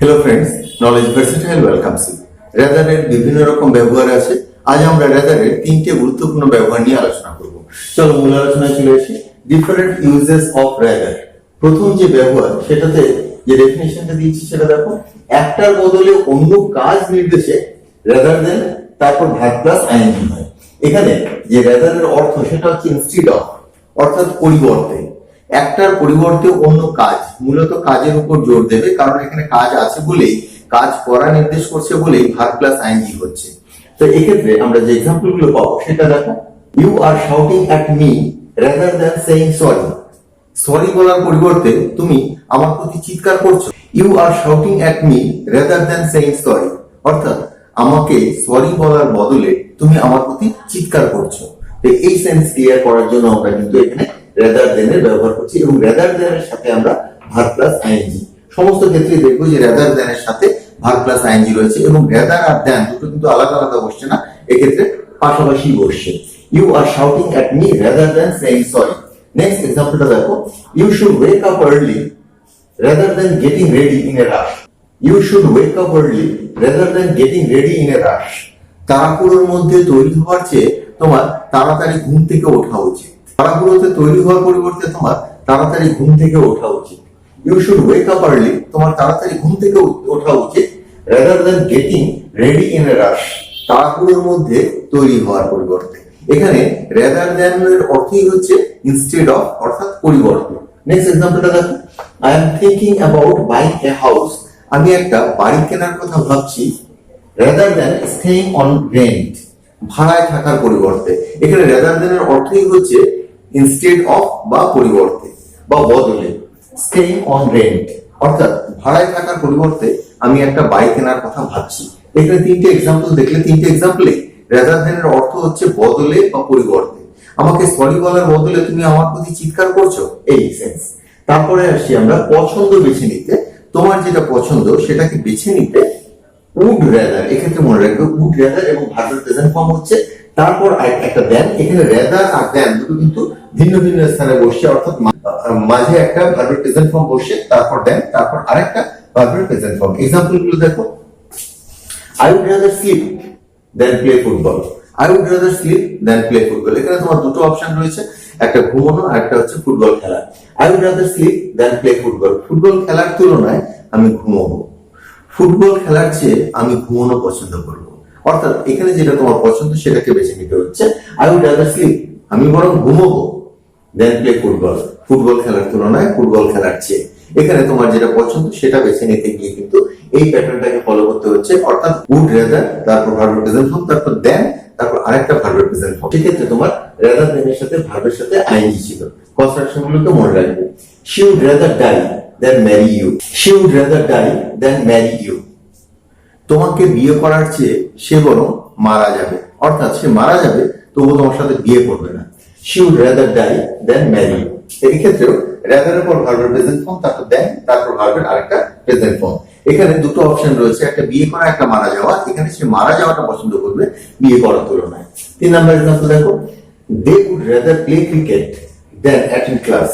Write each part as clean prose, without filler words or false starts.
Hello friends, knowledge versatile welcomes you. রেদারের বিভিন্ন রকম ব্যবহার আছে। আজ আমরা রেদারের তিনটে গুরুত্বপূর্ণ ব্যবহার নিয়ে আলোচনা করব। চলো মূল আলোচনায় চলে আসি। Different uses of rather. প্রথম যে ব্যবহার, সেটাতে যে ডেফিনিশনটা দিয়েছি সেটা দেখো। একটার বদলে অন্য কাজ নির্দেশে রেদার দেন তারপর ভার্ব প্লাস আইএনজি হয়। এখানে যে রেদারের অর্থ সেটা হচ্ছে ইনস্টিড অফ, অর্থাৎ পরিবর্তে। একটার পরিবর্তে অন্য কাজ, মূলত কাজের উপর জোর দেবে, কারণ এখানে কাজ আছে বলেই, কাজ করা নির্দেশ করছে বলেই ভার্ব প্লাস আইএনজি হচ্ছে। তো এক্ষেত্রে আমরা যে এক্সাম্পল গুলো পাবো সেটা দেখো। You are shouting at me rather than saying sorry. Sorry বলার পরিবর্তে তুমি আমার প্রতি চিৎকার করছো। You are shouting at me rather than saying sorry, অর্থাৎ আমাকে সরি বলার বদলে তুমি আমার প্রতি চিৎকার করছো। তো এই সেন্স ক্লিয়ার করার জন্য আমরা কিন্তু এখানে রেদার দেন এর ব্যবহার করছি, এবং রেদার দেন এর সাথে আমরা ভার্ব প্লাস আইএনজি। সমস্ত ক্ষেত্রে দেখবো যে রেদার দেন এর সাথে ভার্ব প্লাস আইএনজি রয়েছে, এবং রেদার আর দেন দুটো কিন্তু আলাদা আলাদা বসছে না, এক্ষেত্রে পাশাপাশি বসছে। You are shouting at me rather than saying sorry. Next এক্সাম্পলটা দেখো। You should wake up early rather than getting ready in a rush. You should wake up early rather than getting ready in a rush. তাড়াহুড়োর মধ্যে তৈরি হওয়ার চেয়ে তোমার তাড়াতাড়ি ঘুম থেকে ওঠা উচিত। তাড়াহুড়োতে তৈরি হওয়ার পরিবর্তে তোমার তাড়াতাড়ি ঘুম থেকে ওঠা উচিত। You should wake up early, তোমার তাড়াতাড়ি ঘুম থেকে ওঠা উচিত, rather than getting ready in a rush, তাড়াহুড়োর মধ্যে তৈরি হওয়ার পরিবর্তে। এখানে রাদার দ্যান এর অর্থই হচ্ছে ইনস্টেড অফ, অর্থাৎ পরিবর্তে। নেক্সট এক্সাম্পলটা দেখো। I am thinking about buying a house. আমি একটা বাড়ি কেনার কথা ভাবছি, rather than staying on rent, ভাড়ায় থাকার পরিবর্তে। এখানে রাদার দ্যান এর অর্থই হচ্ছে ইনস্টেড অফ বা পরিবর্তে বা বদলে। স্টেইং অন রেন্ট অর্থাৎ ভাড়ায় থাকার পরিবর্তে আমি একটা বাড়ি কেনার কথা ভাবছি। এখানে তিনটে এক্সাম্পল দেখলে, তিনটে এক্সাম্পলে রাদার দ্যান এর অর্থ হচ্ছে বদলে বা পরিবর্তে। আমাকে সরি বলার বদলে তুমি আমার প্রতি চিৎকার করছো, এই সেন্স। তারপরে আসছি আমরা পছন্দ বেছে নিতে। তোমার যেটা পছন্দ সেটাকে বেছে নিতে উড রাদার, এক্ষেত্রে মনে রাখবে উড রাদার এবং ভার্বের প্রেজেন্ট ফর্ম হচ্ছে, তারপর একটা দেন। এখানে রাদার আর দেন দুটো কিন্তু ভিন্ন ভিন্ন স্থানে বসছে, অর্থাৎ মাঝে একটা ভার্বের প্রেজেন্ট ফর্ম বসে, তারপর দেন, তারপর আরেকটা ভার্বের প্রেজেন্ট ফর্ম। এক্সাম্পল গুলো দেখো। I would rather sleep than play football. I would rather sleep than play football. এখানে তোমার দুটো অপশন রয়েছে, একটা ঘুমানো আর একটা হচ্ছে ফুটবল খেলা। I would rather sleep than play football. Football খেলার তুলনায় আমি ঘুমাবো। ফুটবল খেলার চেয়ে আমি ঘুমানো পছন্দ করবো। অর্থাৎ এখানে যেটা তোমার পছন্দ সেটাকে বেছে নিতে হচ্ছে। আই উড রাদার স্লিপ, আমি বরং ঘুমাবো, দেন প্লে ফুটবল, ফুটবল খেলার তুলনায় ফুটবল খেলার চেয়ে। এখানে তোমার যেটা পছন্দ সেটা বেছে নিতে গিয়ে কিন্তু এই প্যাটার্নটাকে ফলো করতে হচ্ছে, অর্থাৎ উড রাদার, তারপর ভার্বের প্রেজেন্ট ফর্ম, তারপর দেন, তারপর আরেকটা ভার্বের প্রেজেন্ট ফর্ম। সেক্ষেত্রে তোমার রাদার দেন এর সাথে ভার্বের সাথে আইএনজি ছিল। কনস্ট্রাকশন গুলোকে মনে রাখবে। She would rather die than marry you. She would rather die than marry you. তোমাকে বিয়ে করার চেয়ে সে বরং মারা যাবে, অর্থাৎ সে মারা যাবে তবুও তোমার সাথে বিয়ে করবে না। She would rather die than marry you. এই ক্ষেত্রেও রাদার এর পর ভার্বের প্রেজেন্ট ফর্ম, তারপর দেন, তারপর ভার্বের আরেকটা প্রেজেন্ট ফর্ম। এখানে দুটো অপশন রয়েছে, একটা বিয়ে করা, একটা মারা যাওয়া। এখানে সে মারা যাওয়াটা পছন্দ করবে বিয়ে করার তুলনায়। 3 নম্বর এক্সাম্পল দেখো। They would rather play cricket than attend class.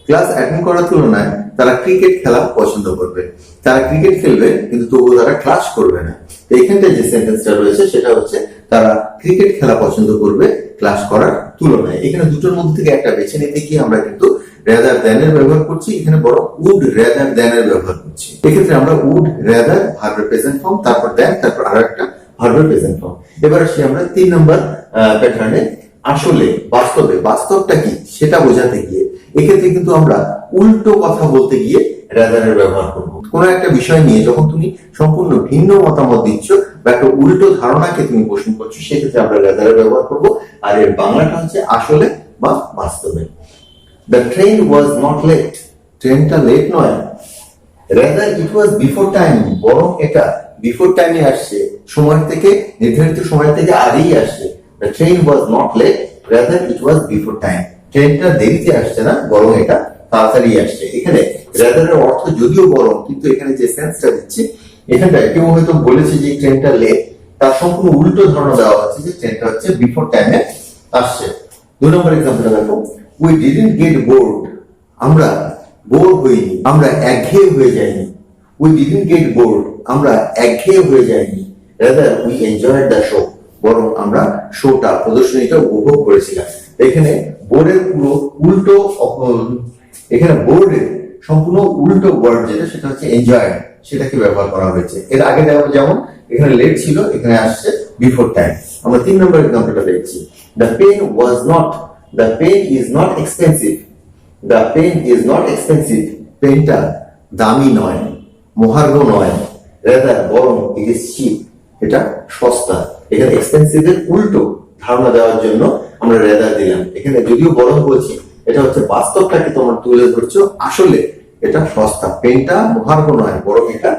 Class attend করার তুলনায় তারা ক্রিকেট খেলা পছন্দ করবে। তারা ক্রিকেট খেলবে কিন্তু তবুও তারা ক্লাস করবে না। তো এখানটায় যে সেন্টেন্সটা রয়েছে সেটা হচ্ছে তারা ক্রিকেট খেলা পছন্দ করবে ক্লাস করার তুলনায়। এখানে দুটোর মধ্যে থেকে একটা বেছে নিতে গিয়ে আমরা কিন্তু রাদার দ্যান এর ব্যবহার করছি, এখানে বড় উড রাদার দ্যান এর ব্যবহার করছি। এক্ষেত্রে আমরা উড রাদার ভার্বের প্রেজেন্ট ফর্ম, তারপর দেন, তারপর আরেকটা ভার্বের প্রেজেন্ট ফর্ম। এবার আসি আমরা 3 নম্বর প্যাটার্নে। আসলে, বাস্তবে, বাস্তবটা কি সেটা বোঝাতে গিয়ে এক্ষেত্রে কিন্তু আমরা উল্টো কথা বলতে গিয়ে রাদার এর ব্যবহার করব। কোন একটা বিষয় নিয়ে যখন তুমি সম্পূর্ণ ভিন্ন মতামত দিচ্ছ বা একটা উল্টো ধারণাকে তুমি পোষণ করছো, সেক্ষেত্রে আমরা রাদার এর ব্যবহার করব। আর এর বাংলাটা হচ্ছে আসলে বা বাস্তবে। The train was not late. ট্রেনটা লেট নয়। Rather it was before time. বরং এটা বিফোর টাইমে আসছে, সময় থেকে, নির্ধারিত সময় থেকে আগেই আসছে। The train was not late. Rather it was before time. ট্রেনটা দেরিতে আসছে না, বরং এটা তাড়াতাড়ি আসছে। এখানে রাদার এর অর্থ যদিও বরং, কিন্তু এখানে যে সেন্সটা দিচ্ছি, এখানটায় কেউ হয়তো বলেছে যে ট্রেনটা লেট, তার সম্পূর্ণ উল্টো ধারণা দেওয়া হচ্ছে যে ট্রেনটা হচ্ছে বিফোর টাইমে আসছে। 2 নম্বর এক্সাম্পলটা দেখো। We didn't get bored. আমরা বোর হইনি, আমরা একঘেয়ে হয়ে যাইনি। উই ডিডন্ট গেট বোর্ড, আমরা একঘেয়ে হয়ে যাইনি। Rather we enjoyed the show, বরং আমরা শোটা প্রদর্শনীটা উপভোগ করেছিলাম। এখানে বোর্ডের পুরো উল্টো, এখানে বোর্ডের সম্পূর্ণ উল্টো ওয়ার্ড যেটা সেটা হচ্ছে এনজয়েড, সেটাকে ব্যবহার করা হয়েছে। এর আগে যেমন এখানে লেট ছিল, এখানে আসছে বিফোর টাইম। আমরা 3 নম্বর এক্সাম্পলটা দেখছি। The pen was not, the pen is not expensive, the pen is not expensive, পেনটা দামি নয়, মহার্ঘ নয়। রাদার বরং ইট ইজ চিপ, এটা সস্তা। এখানে এক্সপেন্সিভ এর উল্টো ধারণা দেওয়ার জন্য আমরা রাদার দিলাম। এখানে যদিও বরং বলছি, এটা হচ্ছে বাস্তবটাকে তোমরা তুলে ধরছো, আসলে এটা সস্তা, পেনটা মহার্ঘ নয় বরং এটা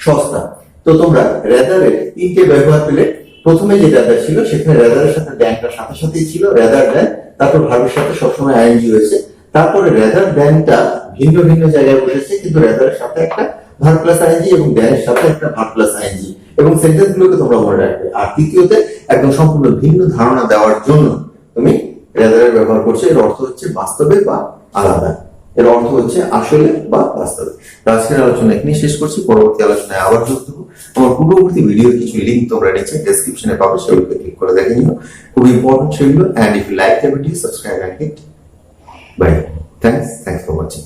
সস্তা। তো তোমরা রাদারের 3টে ব্যবহার পেলে। প্রথমে যে রাদার ছিল সেখানে রাদারের সাথে দ্যানটা সাথে সাথেই ছিল, রাদার দ্যান, তারপর ভার্বের সাথে সবসময় আইএনজি হয়েছে। তারপরে রাদার দ্যানটা ভিন্ন ভিন্ন জায়গায় বসেছে, কিন্তু রাদারের সাথে একটা ভার্ব প্লাস আইএনজি এবং দ্যানের সাথে একটা ভার্ব প্লাস আইএনজি, এবং সেন্টেন্স গুলোকে তোমরা মনে রাখবে। আর তৃতীয়তে একদম সম্পূর্ণ ভিন্ন ধারণা দেওয়ার জন্য তুমি রাদারের ব্যবহার করছো। এর অর্থ হচ্ছে বাস্তবে বা আলাদা, এর অর্থ হচ্ছে আসলে বা বাস্তবে। আজকের আলোচনা এখানেই শেষ করছি। পরবর্তী আলোচনায় আবার যোগ দেবো। আমার পূর্ববর্তী ভিডিওর কিছু লিঙ্ক তোমরা নিচে ডেসক্রিপশনে পাবে, সেগুলোকে ক্লিক করে দেখে নিও, খুব ইম্পর্টেন্ট সেগুলো। And if you like the video, subscribe and hit bye. Thanks for watching.